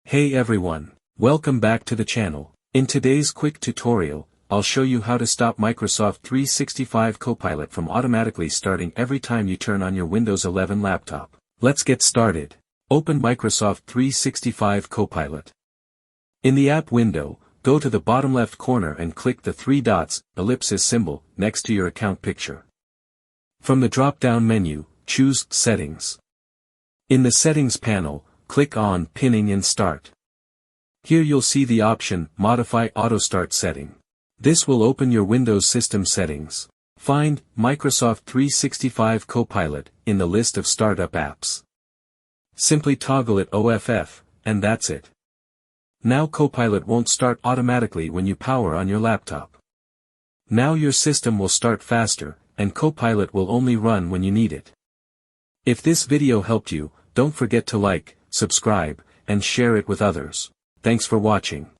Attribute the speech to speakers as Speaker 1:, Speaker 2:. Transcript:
Speaker 1: Hey everyone, welcome back to the channel. In today's quick tutorial, I'll show you how to stop Microsoft 365 Copilot from automatically starting every time you turn on your Windows 11 laptop. Let's get started. Open Microsoft 365 Copilot. In the app window, go to the bottom left corner and click the three dots, ellipsis symbol, next to your account picture. From the drop-down menu, choose Settings. In the Settings panel, click on Pinning and Start. Here you'll see the option, Modify Auto Start Setting. This will open your Windows system settings. Find Microsoft 365 Copilot in the list of startup apps. Simply toggle it OFF, and that's it. Now Copilot won't start automatically when you power on your laptop. Now your system will start faster, and Copilot will only run when you need it. If this video helped you, don't forget to like, subscribe, and share it with others. Thanks for watching.